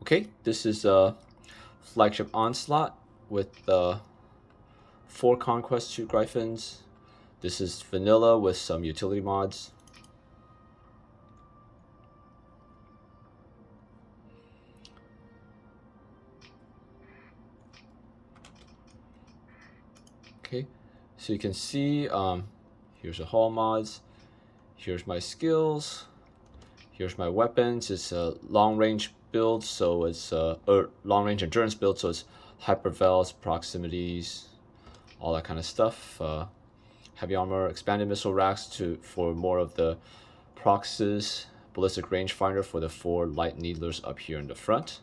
Okay, this is a Flagship Onslaught with 4 Conquest, 2 Gryphons. This is vanilla with some utility mods. Okay, so you can see here's the hull mods. Here's my skills. Here's my weapons. It's a long range build, so it's or long range endurance build, so it's hypervels, proximities, all that kind of stuff. Heavy armor, expanded missile racks for more of the proxes, ballistic rangefinder for the 4 light needlers up here in the front.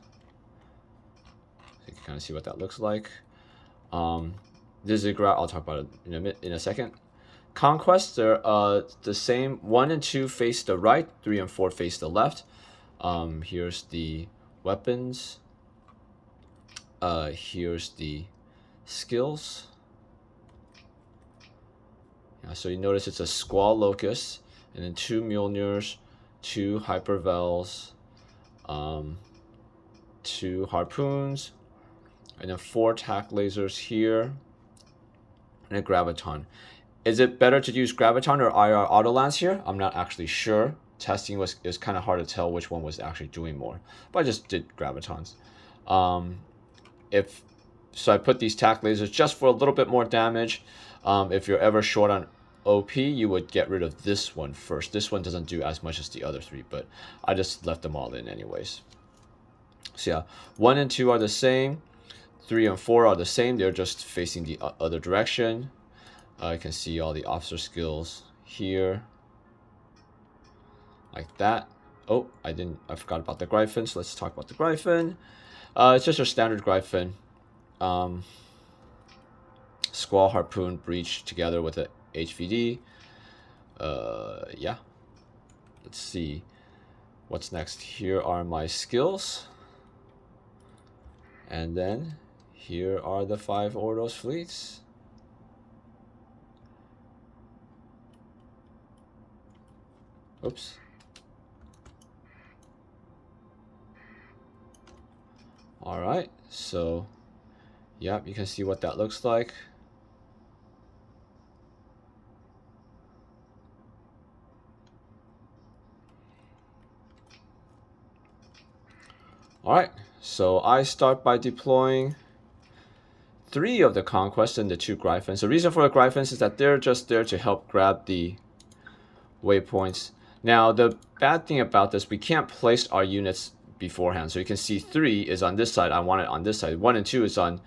So you can kind of see what that looks like. The Ziggurat, I'll talk about it in a second. Conquest, they're the same. 1 and 2 face the right, 3 and 4 face the left. Here's the weapons. Here's the skills. Yeah, so you notice it's a Squall Locust, and then 2 Mjolnirs, 2 Hypervels, 2 Harpoons, and then 4 Tac Lasers here, and a Graviton. Is it better to use Graviton or IR Autolance here? I'm not actually sure. Testing is kind of hard to tell which one was actually doing more, but I just did Gravitons. So I put these Tac Lasers just for a little bit more damage. If you're ever short on OP, you would get rid of this one first. This one doesn't do as much as the other 3, but I just left them all in anyways. So yeah, 1 and 2 are the same. 3 and 4 are the same. They're just facing the other direction. You can see all the officer skills here, like that. Oh, I forgot about the Gryphon, so let's talk about the Gryphon. It's just a standard Gryphon. Squall, Harpoon, Breach together with a HVD. Yeah. Let's see. What's next? Here are my skills. And then here are the 5 Ordos fleets. Oops. Alright, so yep, you can see what that looks like. Alright, so I start by deploying 3 of the Conquest and the 2 Gryphons. The reason for the Gryphons is that they're just there to help grab the waypoints. Now, the bad thing about this, we can't place our units beforehand. So you can see 3 is on this side. I want it on this side. 1 and 2 is on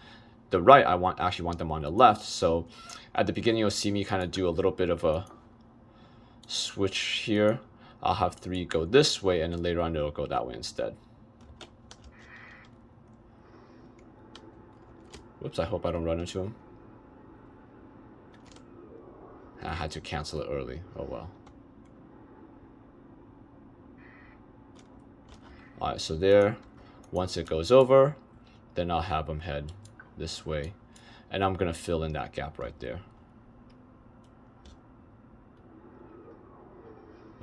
the right. I actually want them on the left. So at the beginning, you'll see me kind of do a little bit of a switch here. I'll have 3 go this way, and then later on, it'll go that way instead. Whoops, I hope I don't run into him. I had to cancel it early. Oh well. Alright, so there, once it goes over, then I'll have them head this way. And I'm going to fill in that gap right there.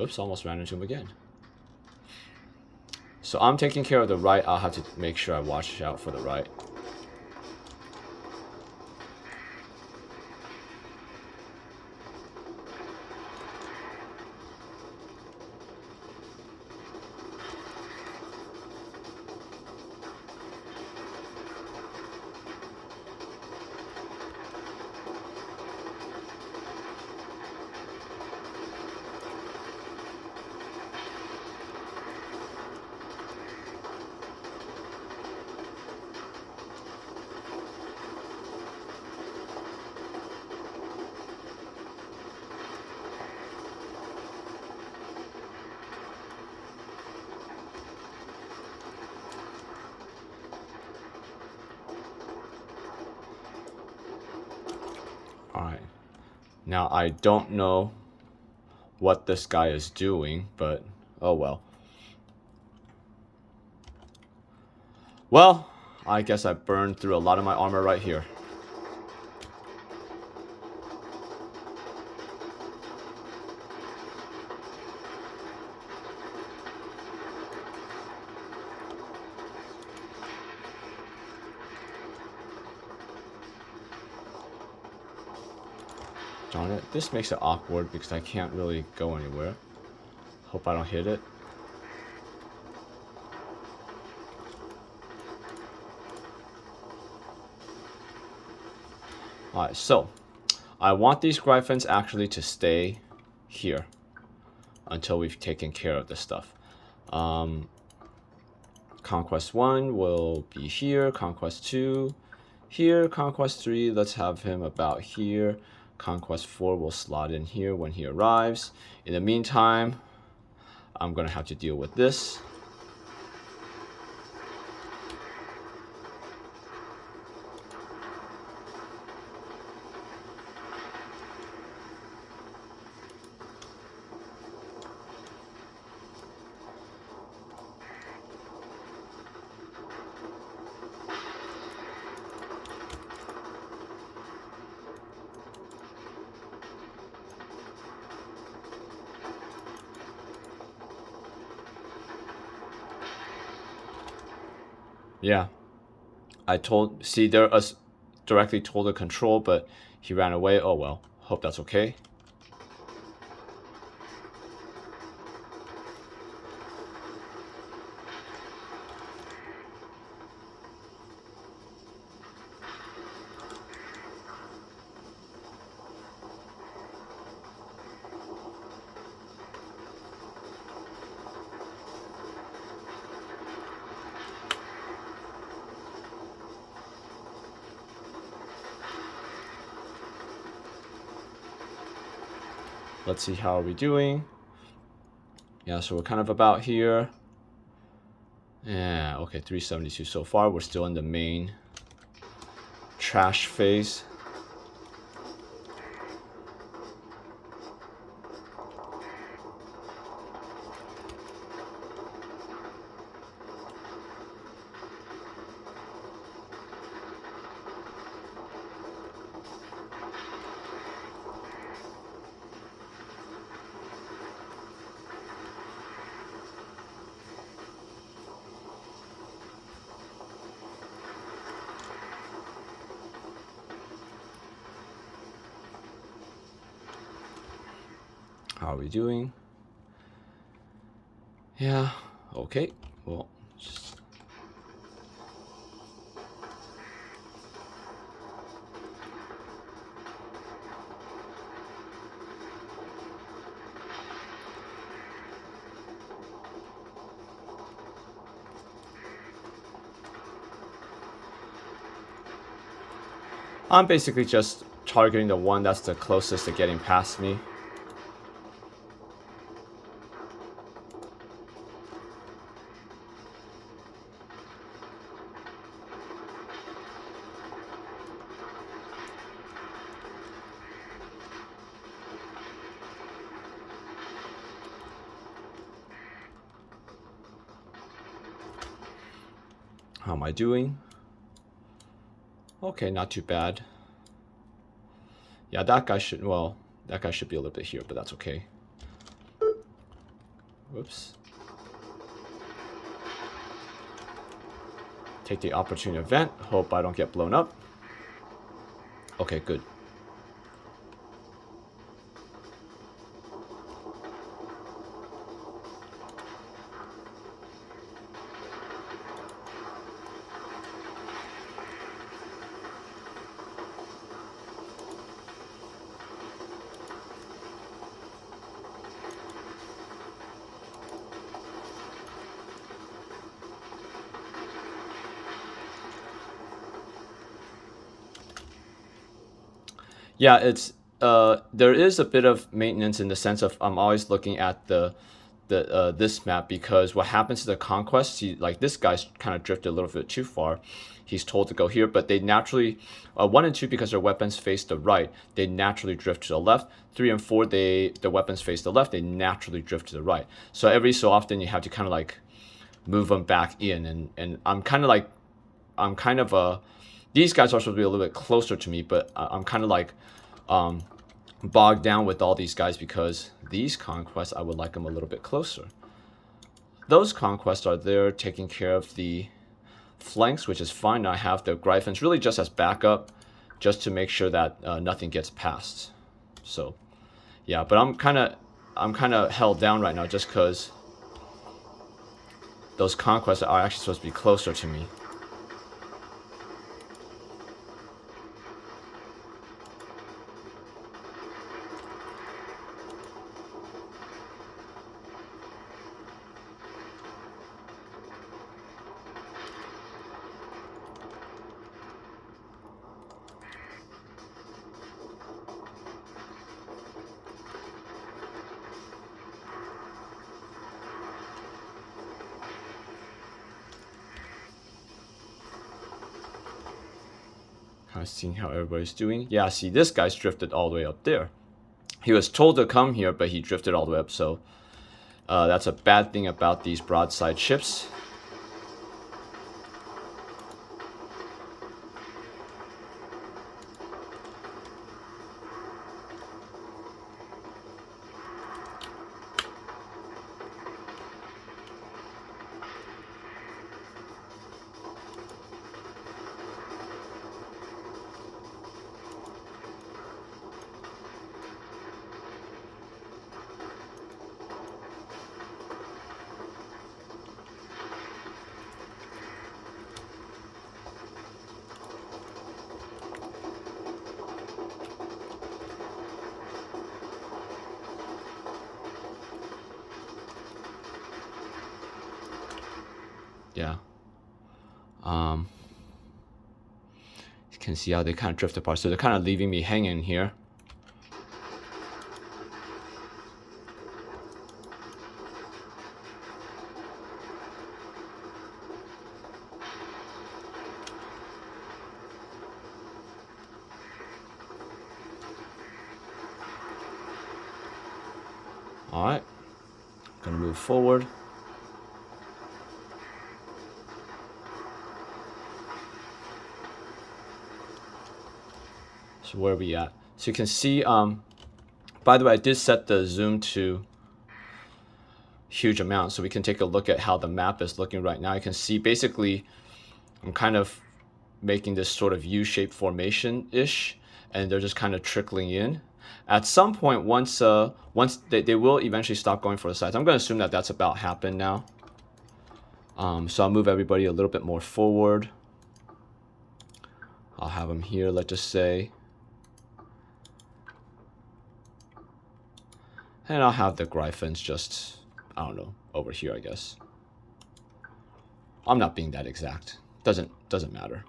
Oops, almost ran into him again. So I'm taking care of the right. I'll have to make sure I watch out for the right. Alright, now I don't know what this guy is doing, but oh well. Well, I guess I burned through a lot of my armor right here. Darn it. This makes it awkward because I can't really go anywhere. Hope I don't hit it. Alright, so I want these Gryphons actually to stay here until we've taken care of this stuff. Conquest 1 will be here, Conquest 2 here, Conquest 3, let's have him about here. Conquest 4 will slot in here when he arrives. In the meantime, I'm going to have to deal with this. Yeah, see, there us directly told to control, but he ran away. Oh well, hope that's okay. Let's see, how are we doing? Yeah, so we're kind of about here. Yeah, okay, 372 so far. We're still in the main trash phase. How are we doing? Yeah, okay. Well, just... I'm basically just targeting the one that's the closest to getting past me. How am I doing? Okay, not too bad. Yeah, that guy should, well, that guy should be a little bit here, but that's okay. Whoops. Take the opportune event. Hope I don't get blown up. Okay, good. Yeah, it's there is a bit of maintenance in the sense of I'm always looking at this map, because what happens to the Conquest, like this guy's kind of drifted a little bit too far. He's told to go here, but they naturally 1 and 2, because their weapons face the right, they naturally drift to the left. 3 and 4, the weapons face the left, they naturally drift to the right. So every so often you have to kind of like move them back in, and I'm kind of these guys are supposed to be a little bit closer to me, but I'm kind of like bogged down with all these guys, because these Conquests, I would like them a little bit closer. Those Conquests are there taking care of the flanks, which is fine. I have the Gryphons really just as backup, just to make sure that nothing gets past. So yeah, but I'm kind of held down right now just because those conquests are actually supposed to be closer to me. Kind of seeing how everybody's doing. Yeah, see, this guy's drifted all the way up there. He was told to come here, but he drifted all the way up, so that's a bad thing about these broadside ships. Yeah. You can see how they kind of drift apart. So they're kind of leaving me hanging here. All right. Gonna move forward. So where are we at? So you can see, by the way, I did set the zoom to huge amount, so we can take a look at how the map is looking right now. You can see basically I'm kind of making this sort of U-shaped formation-ish, and they're just kind of trickling in. At some point, once they will eventually stop going for the sides. I'm going to assume that that's about happened now. So I'll move everybody a little bit more forward. I'll have them here, let's just say. And I'll have the Gryphons just, I don't know, over here, I guess. I'm not being that exact. Doesn't matter.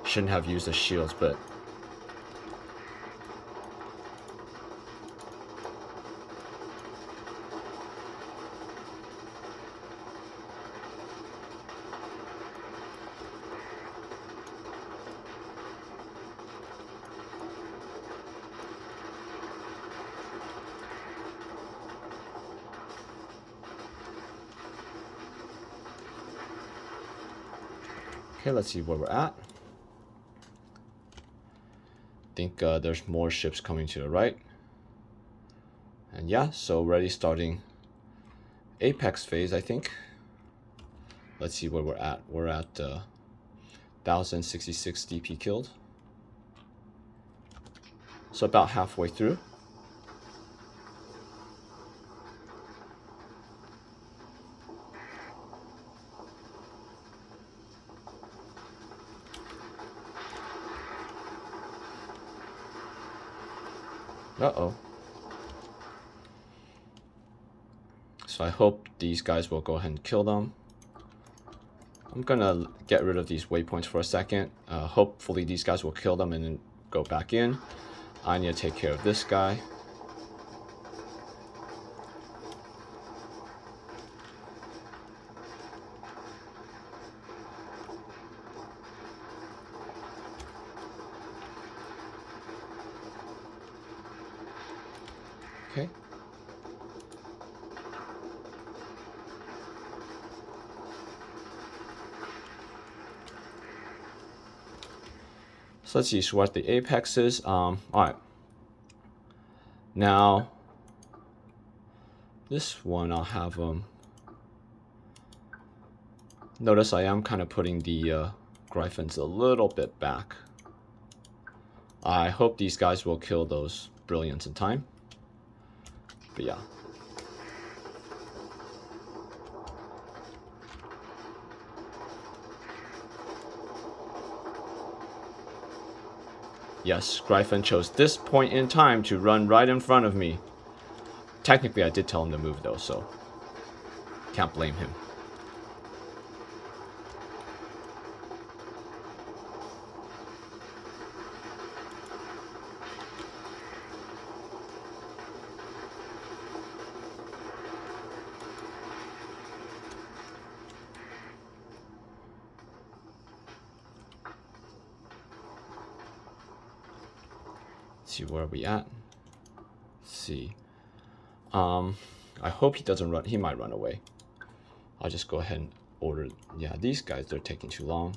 Shouldn't have used the shields, but okay, let's see where we're at. Think there's more ships coming to the right. And yeah, so already starting apex phase, I think. Let's see where we're at. We're at 1066 DP killed. So about halfway through. Uh-oh. So I hope these guys will go ahead and kill them. I'm gonna get rid of these waypoints for a second. Hopefully these guys will kill them and then go back in. I need to take care of this guy. Okay. So let's see what the apex is. All right. Now, this one I'll have notice I am kind of putting the Gryphons a little bit back. I hope these guys will kill those Brilliants in time. But yeah. Yes, Gryphon chose this point in time to run right in front of me. Technically, I did tell him to move though, so can't blame him. See where we at. Let's see. I hope he doesn't run. He might run away. I'll just go ahead and order. Yeah, these guys, they're taking too long.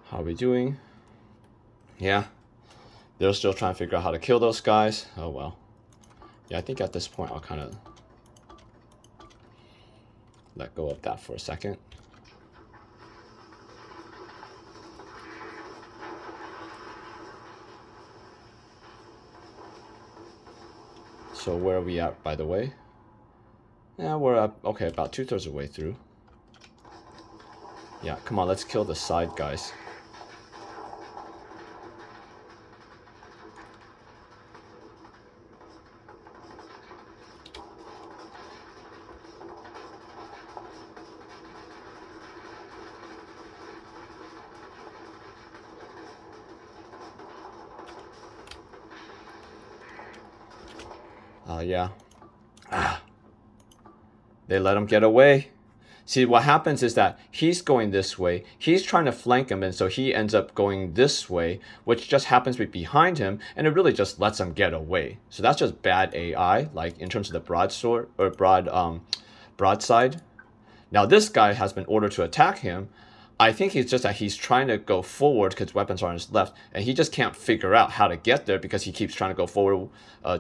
How are we doing? Yeah, they're still trying to figure out how to kill those guys. Oh well. Yeah, I think at this point I'll kind of let go of that for a second. So where are we at, by the way? Yeah, we're up, okay, about 2/3 of the way through. Yeah, come on, let's kill the side guys. Yeah. They let him get away. See, what happens is that he's going this way. He's trying to flank him, and so he ends up going this way, which just happens to be behind him, and it really just lets him get away. So that's just bad AI, like in terms of the broadsword or broadside. Now this guy has been ordered to attack him. I think it's just that he's trying to go forward because weapons are on his left, and he just can't figure out how to get there because he keeps trying to go forward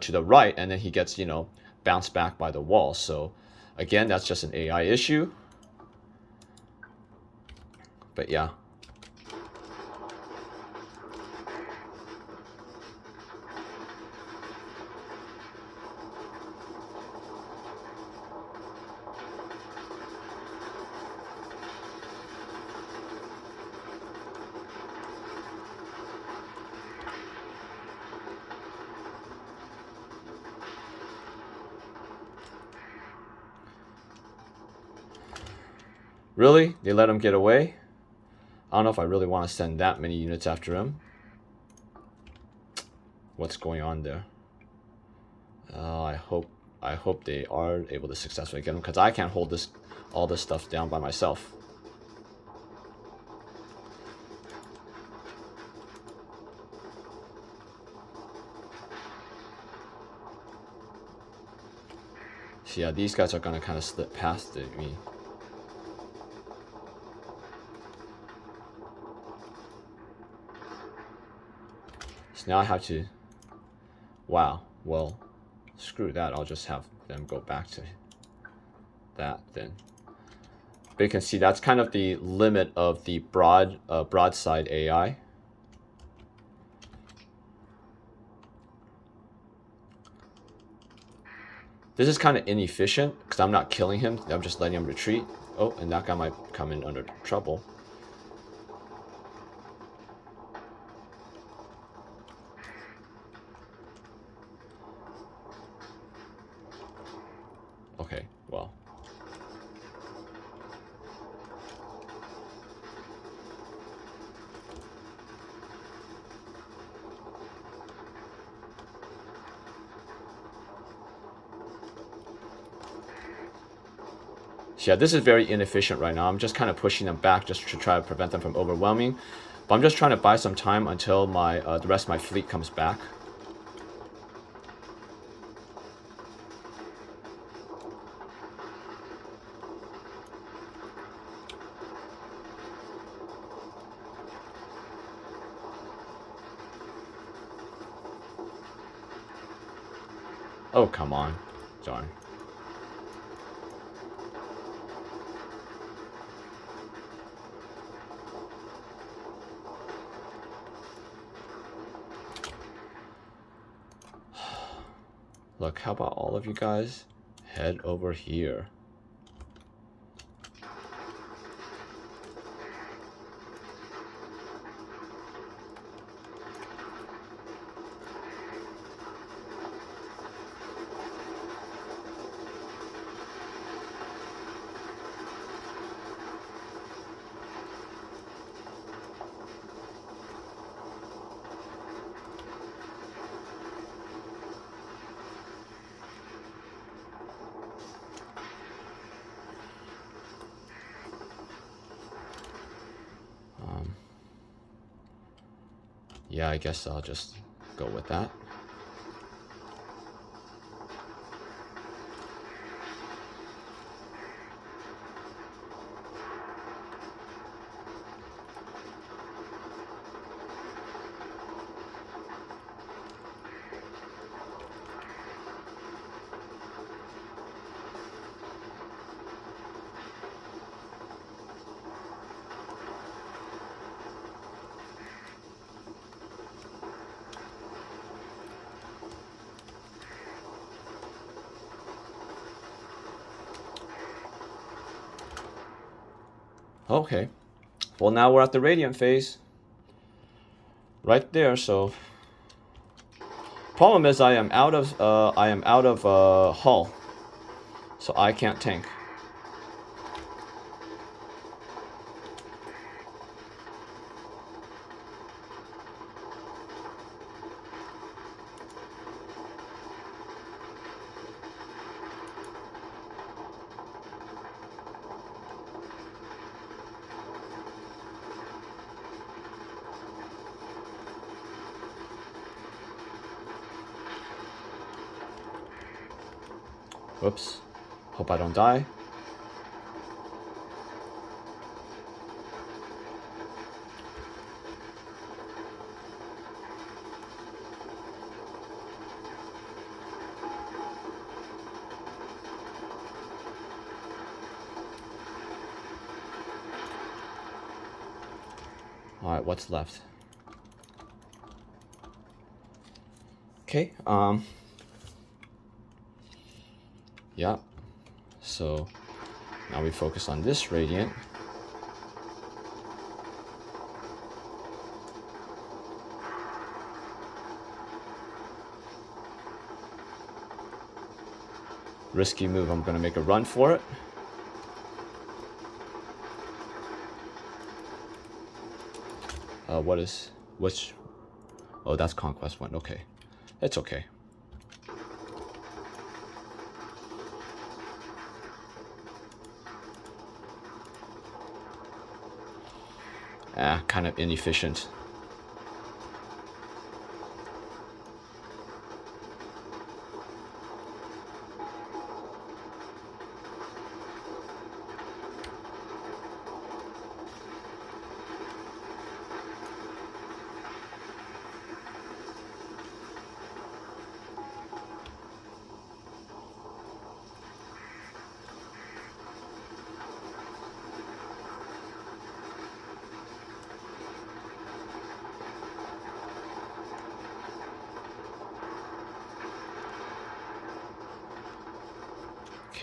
to the right, and then he gets, you know, bounced back by the wall. So again, that's just an AI issue. But yeah. Really? They let him get away? I don't know if I really want to send that many units after him. What's going on there? I hope they are able to successfully get him, because I can't hold all this stuff down by myself. So yeah, these guys are gonna kind of slip past me. So now I have to, wow, well, screw that, I'll just have them go back to that then. But you can see that's kind of the limit of the broadside AI. This is kind of inefficient because I'm not killing him. I'm just letting him retreat. Oh, and that guy might come in under trouble. Okay, well. Yeah, this is very inefficient right now. I'm just kind of pushing them back just to try to prevent them from overwhelming. But I'm just trying to buy some time until my the rest of my fleet comes back. Oh, come on. Darn. Look, how about all of you guys head over here? Yeah, I guess I'll just go with that. Okay. Well, now we're at the radiant phase. Right there, so problem is I am out of hull. So I can't tank. Whoops. Hope I don't die. Alright, what's left? Okay, yeah. So now we focus on this radiant. Risky move, I'm gonna make a run for it. Which? Oh, that's Conquest one. Okay, it's okay. Kind of inefficient.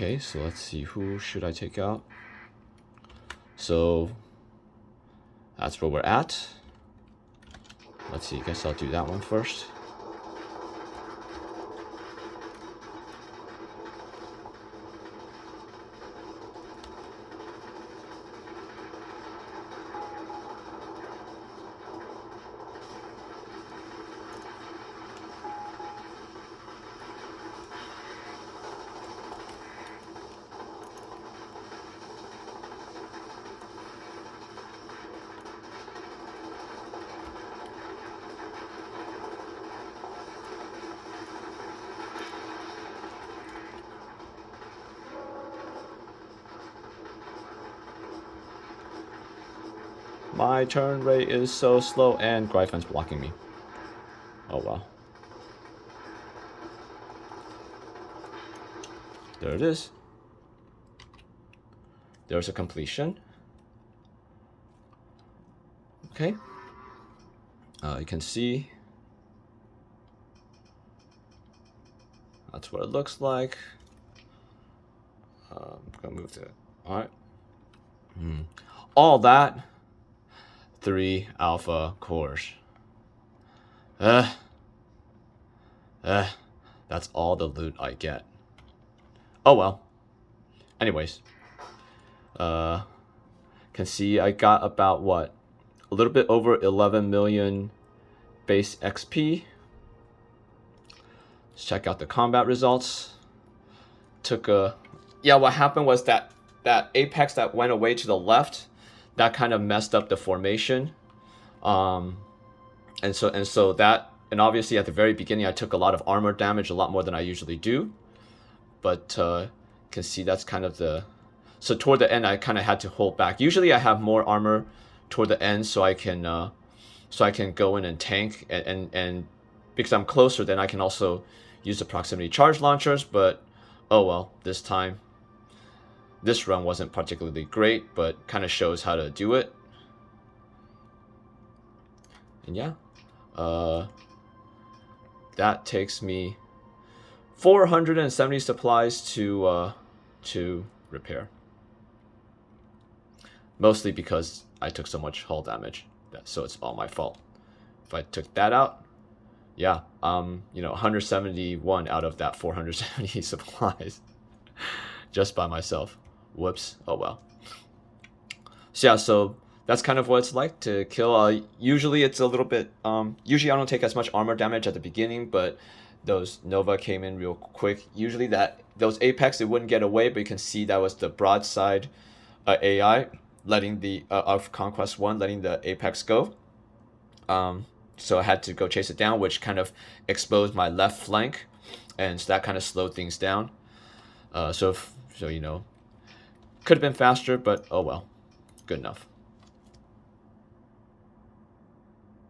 Okay, so let's see, who should I take out? So that's where we're at. Let's see, I guess I'll do that one first. My turn rate is so slow, and Gryphon's blocking me. Oh well. There it is. There's a completion. Okay. You can see. That's what it looks like. I'm gonna move to it. Alright. All that. 3 alpha cores. That's all the loot I get. Oh well. Anyways. Can see I got about what? A little bit over 11 million base XP. Let's check out the combat results. What happened was that apex that went away to the left, that kind of messed up the formation. And obviously at the very beginning I took a lot of armor damage, a lot more than I usually do. But can see that's kind of so toward the end I kind of had to hold back. Usually I have more armor toward the end so I can go in and tank, and because I'm closer then I can also use the proximity charge launchers. But oh well, this run wasn't particularly great, but kind of shows how to do it. And yeah, that takes me 470 supplies to repair. Mostly because I took so much hull damage, so it's all my fault. If I took that out, yeah, 171 out of that 470 supplies just by myself. Whoops. Oh well. So yeah, so that's kind of what it's like to kill. Usually it's a little bit. Usually I don't take as much armor damage at the beginning, but those Nova came in real quick. Usually those Apex, it wouldn't get away, but you can see that was the broadside AI letting the of Conquest 1 letting the Apex go. So I had to go chase it down, which kind of exposed my left flank, and so that kind of slowed things down. So could have been faster, but oh well, good enough.